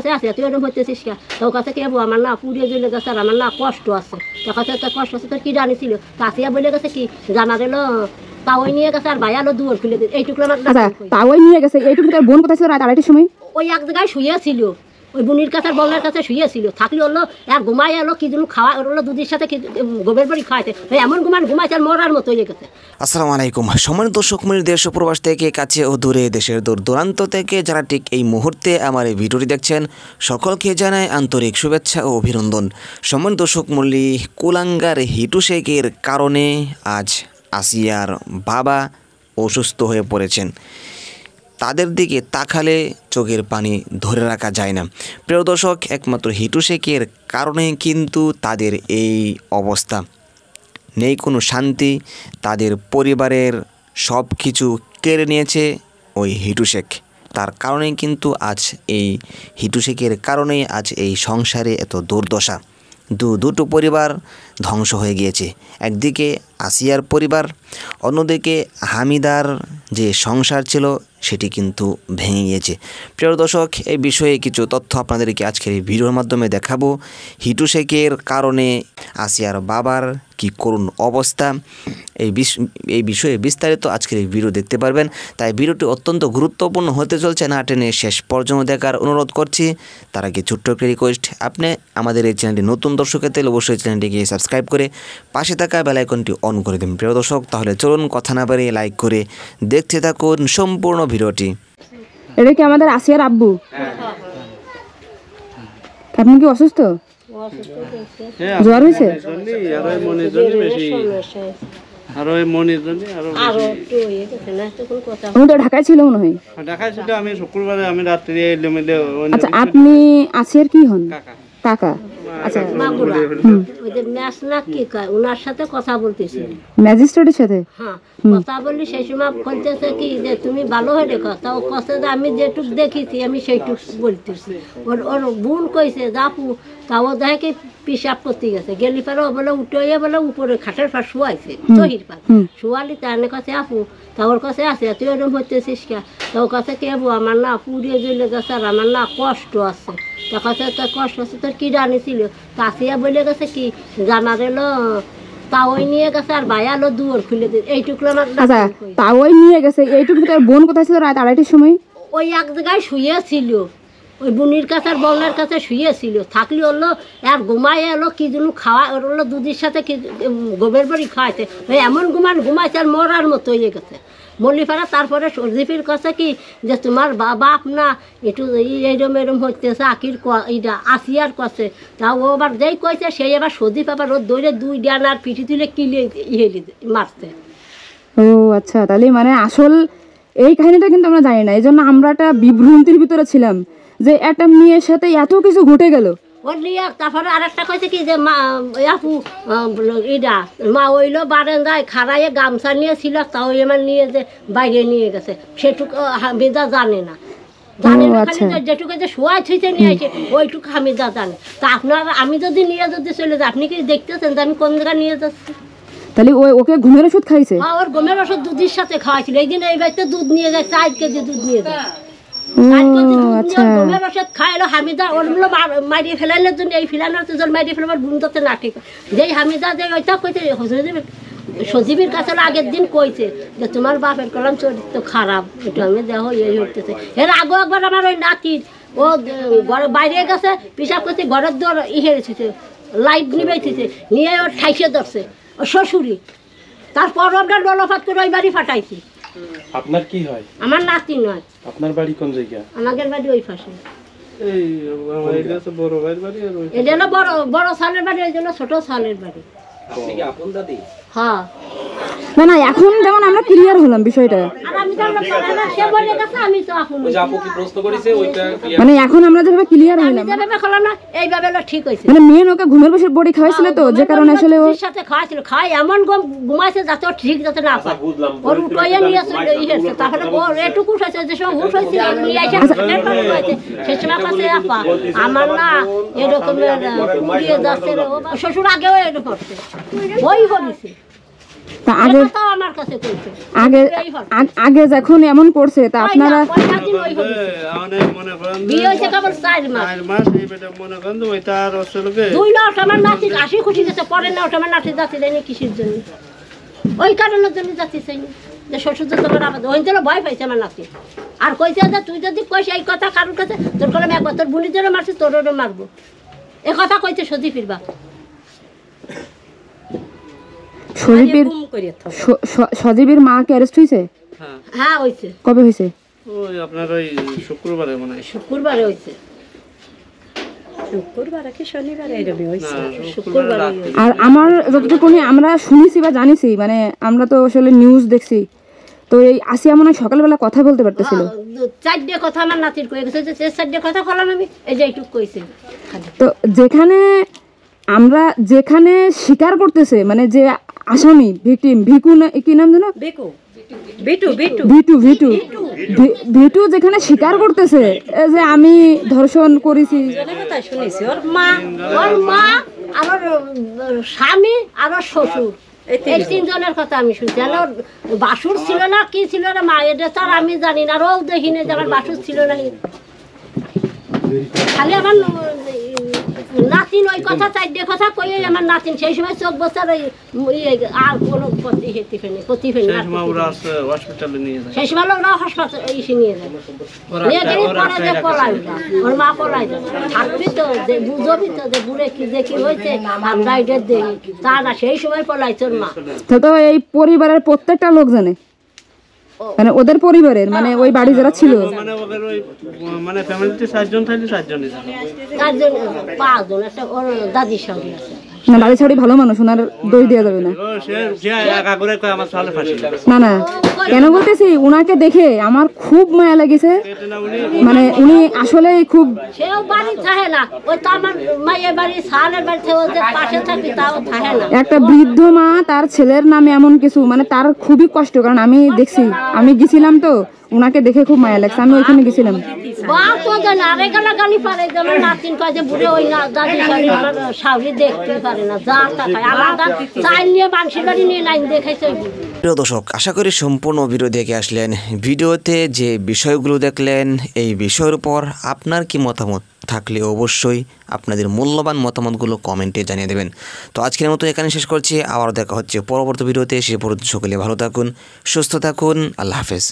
কাছে আছে, তুই এরকম হইতেছিস কে? তোর কাছে কে আমার না পুড়িয়ে জ্বলে গেছে আর আমার না কষ্ট আছে, তোর কাছে তোর কষ্ট আছে, তোর কি জানিছিল? কাছিয়া বলে গেছে কি জানা গেল তাওই নিয়ে গেছে আর ভাই আলো দুয়ার খুলে দিল, এইটুকু আমার তাওই নিয়ে গেছে। এইটুকু তোর বোন কোথায় ছিল রাত 2:30টার সময়? ওই এক জায়গায় শুয়েছিল, ওই বুনির কাছে বলার কাছে শুয়েছিল, থাকলে হলো আর ঘুমাই এলো কি যেন খাওয়া হলো দুধের সাথে কি গোবের বাড়ি খাওয়াইতে, এমন ঘুমাইছে আর মরার মতো হয়ে গেছে। আসসালামু আলাইকুম সম্মানিত দর্শক মণ্ডলী, দেশ ও প্রবাস থেকে কাছে ও দূরে, দেশের দূর দূরান্ত থেকে যারা ঠিক এই মুহূর্তে আমার এই ভিডিওটি দেখছেন সকলকে জানাই আন্তরিক শুভেচ্ছা ও অভিনন্দন। সম্মানিত দর্শক মণ্ডলী, কুলাঙ্গার হিটু শেখের কারণে আজ আসিয়ার বাবা অসুস্থ হয়ে পড়েছেন। তাদের দিকে তাকালে চোখের পানি ধরে রাখা যায় না। প্রিয় দর্শক, একমাত্র হিটু শেখের কারণে কিন্তু তাদের এই অবস্থা, নেই কোনো শান্তি, তাদের পরিবারের সব কিছু কেড়ে নিয়েছে ওই হিটু শেখ। তার কারণেই কিন্তু আজ এই হিটু শেখের কারণেই আজ এই সংসারে এত দুর্দশা। দুটো পরিবার ধ্বংস হয়ে গিয়েছে, একদিকে আসিয়ার পরিবার, অন্যদিকে হামিদার যে সংসার ছিল সেটি কিন্তু ভেঙে গিয়েছে। প্রিয় দর্শক, এই বিষয়ে কিছু তথ্য আপনাদেরকে আজকের এই ভিডিওর মাধ্যমে দেখাবো। হিটু শেখের কারণে আসিয়ার বাবার কি করুণ অবস্থা, এই বিষয়ে বিস্তারিত আজকের এই ভিডিও দেখতে পারবেন। তাই ভিডিওটি অত্যন্ত গুরুত্বপূর্ণ হতে চলছে, না টেনে শেষ পর্যন্ত দেখার অনুরোধ করছি। তার আগে ছোট্ট একটা রিকোয়েস্ট, আপনি আমাদের এই চ্যানেলটি নতুন দর্শক হতে অবশ্যই চ্যানেলটিকে সাবস্ক্রাইব করে পাশে থাকা বেল আইকনটি অন করে দিন। প্রিয় দর্শক, তাহলে চলুন কথা না বাড়িয়ে লাইক করে দেখতে থাকুন সম্পূর্ণ ভিডিওটি। এটা কি আমাদের আসিয়ার আব্বু? আপনি কি অসুস্থ? জ্বর হয়েছে? ঢাকায় ছিল মনে হয়। আমি শুক্রবারে আমি রাত্রে এলাম। আচ্ছা, আপনি আসিয়ার কি হন? কাকা। আচ্ছা, ওনার সাথে কথা বলতেছি, ম্যাজিস্ট্রেটের সাথে। হ্যাঁ, কথা বললি সেই সময় বলতেছে কি যে তুমি ভালো হয়ে রেখো, তাও কথা যে আমি যেটুক দেখেছি আমি সেইটুক বলতেছি। ওর বোন কইছে আপু, তাও দেখে কি পিসাব করতে গেছে, গেলি পারে ও বলে উঠে বলে উপরে খাটের পার শুয়াইছে, তহির পার শুয়ালি, তাহলে কাছে আপু তা ওর কাছে আছে, তুই ওরকম হইতেছিস কে? তো ওর কাছে কে আমার না পুড়িয়ে জ্বলে গেছে আর আমার না কষ্ট আছে, তোর কাছে তোর কষ্ট আছে, তোর কি জানিছিল? কাছিয়া বলে গেছে কি জানা গেল তাওই নিয়ে গেছে আর ভাই আলো দুয়ার খুলে দিল, এইটুকু আমার। আচ্ছা, তাওই নিয়ে গেছে, এইটুকু তোর বোন কোথায় ছিল রাত 2:30টার সময়? ওই এক জায়গায় শুয়েছিল, ওই বুনির কাছে আর বলার কাছে শুয়েছিল, থাকলে হলো আর ঘুমাই এলো কি যেন খাওয়া হলো দুধের সাথে কি গোবের বাড়ি খাওয়াইছে, ওই এমন ঘুমাইছে আর মরার মতো হয়ে গেছে মল্লিপাড়া। তারপরে সর্জিফির কাছে কি যে তোমার বাপ না একটু এইরম এরম হইতেছে আকির এইটা আসিয়ার কাছে, তা ও আবার যেই কইছে সেই আবার সর্জিফ আবার ওর দৌড়ে 2 ডানার পিঠি তুলে কিলে মারছে। ও আচ্ছা, তাহলে মানে আসল এই কাহিনীটা কিন্তু আমরা জানি না, এই জন্য আমরা একটা বিভ্রান্তির ভিতরে ছিলাম যে একটা মেয়ের সাথে এত কিছু ঘটে গেল। ওর নিয়ে তারপরে আর একটা কইছে কি যে মা আপু এটা মা ওইলো বারান্দায় খাড়াইয়ে গামছা নিয়েছিল, তাও এবার নিয়ে যে বাইরে নিয়ে গেছে, সেটুকু হামিদা জানে না, জানে না, খালি যেটুকু যে শোয়া ছুঁইতে নিয়ে আসে ওইটুকু হামিদা জানে। তা আপনার আমি যদি নিয়ে যদি চলে যাই, আপনি কি দেখতেছেন যে আমি কোন জায়গায় নিয়ে যাচ্ছি? তাহলে ওকে ঘুমের ওষুধ খাইছে? হ্যাঁ, ওর ঘুমের ওষুধ দুধের সাথে খাওয়াইছিল। এই দিন এই বাড়িতে দুধ নিয়ে যায়, 4 কেজি দুধ নিয়ে যায়, ঘুমের ওষুধ খাইলো হামিদা। ওরগুলো মারিয়ে ফেলাইলের জন্য এই ফিলানোর জন্য মারিয়ে ফেলাবার বুনতে না ঠিক, যেই হামিদা যে ওইটা কইতে সজীবের কাছে আগের দিন কইছে যে তোমার বাপের কলম চরিত্র খারাপ, এটা আমি দেখো এই হইতেছে। এর আগেও একবার আমার ওই নাতির ও বাইরে গেছে পিসাব করছে, ঘরের দর হেরেছে, লাইট নিবেছে, নিয়ে ওর ঠাইসে ধরছে ও শ্বশুরি। তারপর আমরা ডলফাত করে ওই বাড়ি ফাটাইছি। আপনার কি হয়? আমার নাতি নয়। আপনার বাড়ি কোন জায়গা? আমাদের বাড়ি ওই পাশে। এই এটা তো বড় ভাইয়ের বাড়ি, আর এটা হলো বড় সালের বাড়ি, ওই জন্য ছোট সালের বাড়ি। আপনি কি আপন দাদি? হ্যাঁ। না না, এখন যেমন আমরা ক্লিয়ার হলাম বিষয়টা, মানে এখন আমরা যেভাবে ক্লিয়ার হলাম এইভাবে ঠিক হয়েছে, মানে মেন ওকে ঘুমের বসে বডি খাওয়াইছিল, তো যে কারণে আসলে ওর সাথে খাওয়াইছিল, খাই এমন ঘুমাইছে যাতে ঠিক যাতে না পায়, ওর উঠাইয়া নিয়ে এসে তাহলে ওর এটুকু হয়েছে যে সব হুশ হয়েছে নিয়ে এসে সে সময় কাছে আপা আমার না এরকমের যাচ্ছে, শ্বশুর আগেও এরকম ওই করেছে। তা আগে এই কথাও আমার কাছে কইছে আগে আগে যখন এমন করছে তা আপনারা কয়টা দিন ওই হয়েছে অনেক মনে করেন বিয়ে হয়েছে কেবল 4 মাস 4 মাস এই বেটা মনে করেন ওই তার অসলকে 2 লাখ আমার নাতি হাসি খুশি গেছে পরে না ওটা আমার নাতি যাচ্ছে দেয়নি কিসের জন্য ওই কারণের জন্য যাচ্ছি চাইনি যে শ্বশুর তো তোমার আবার ওই জন্য ভয় পাইছে আমার নাতি আর কইছে যে তুই যদি কইস এই কথা কারোর কাছে তোর করে একবার তোর বুড়ির জন্য মারছিস তোরও মারবো এ কথা কইছে সজি ফিরবা সজীবের সজীবের মা কি অ্যারেস্ট হয়েছে? হ্যাঁ হ্যাঁ হয়েছে কবে হয়েছে? ওই আপনার ওই শুক্রবারে মনে হয় শুক্রবারে হয়েছে শুক্রবারে হয়েছে। আর আমার যতটুকুনি আমরা শুনেছি বা জানিছি মানে আমরা তো আসলে নিউজ দেখছি তো এই আসিয়া মনে হয় সকালবেলা কথা বলতে পারতেছিল 4টে কথা আমার নাতির কয়ে গেছে যে 4টে কথা বললাম আমি এই যে এইটুক কইছে খালি তো যেখানে স্বীকার করতেছে মানে যে আসামি ভিকটিম ভিকু না কি নাম জানো ভিটু ভিটু যেখানে স্বীকার করতেছে যে আমি ধর্ষণ করেছি ওর মা আর ওর স্বামী আর ওর শ্বশুর এই 3 জনের কথা আমি শুনছি আর ওর বাসুর ছিল না কি ছিল না মা এটা তো আর আমি জানি না আর ও দেখিনি যে আমার বাসুর ছিল না খালি আমার নাতিন ওই কথা 4টে কথা কইয়ে আমার নাতিন সেই সময় 4 বছর ওই আর কোনো প্রতিফেনি হসপিটালে নিয়ে যায় সেই সময় ওরা হাসপাতাল এসে নিয়ে যায় নিয়ে গেলে পরে যে পলাই ওর মা পলাই যায় থাকবি তো যে বুঝবি তো যে বুড়ে কি যে কি হয়েছে আমরা এটা দেখি তা না সেই সময় পলাই তোর মা তো এই পরিবারের প্রত্যেকটা লোক জানে মানে ওদের পরিবারের মানে ওই বাড়ি যারা ছিল মানে ওদের ওই মানে ফ্যামিলিতে 4 জন থাকলে 4 জনই জানে 4 জন 5 জন একটা ওর দাদির সঙ্গে আছে না দাদি ছাড়ি ভালো মানুষ ওনার দই দেওয়া যাবে না ও সে যে একা করে কয় আমার সালে ফাঁসি না না কেন বলতেছি উনাকে দেখে আমার খুব মায়া লেগেছে মানে উনি আসলে খুব সেও বাড়ি থাকে না ওই তো আমার মায়ের বাড়ি সালের বাড়ি থেকে ওদের পাশে থাকি তাও থাকে না একটা বৃদ্ধ মা তার ছেলের নামে এমন কিছু মানে তার খুবই কষ্ট কারণ আমি দেখছি আমি গেছিলাম তো উনাকে দেখে খুব মায়া লাগছে আমি ওইখানে গেছিলাম বা তো জানে আরে গালি পারে যেমন নাতিন কয় যে বুড়ে ওই না দাদি আমার শাউরি দেখতে পারে না যা টাকায় আলাদা চাইল নিয়ে বাংশির বাড়ি নিয়ে লাইন দেখাইছে ওই বুড়ি। প্রিয় দর্শক আশা করি সম্পূর্ণ ভিডিও দেখে আসলেন ভিডিওতে যে বিষয়গুলো দেখলেন এই বিষয়ের উপর আপনার কি মতামত থাকলে অবশ্যই আপনাদের মূল্যবান মতামতগুলো কমেন্টে জানিয়ে দেবেন। তো আজকের মতো এখানে শেষ করছি আবার দেখা হচ্ছে পরবর্তী ভিডিওতে সে পর্যন্ত সকলে ভালো থাকুন সুস্থ থাকুন আল্লাহ হাফেজ।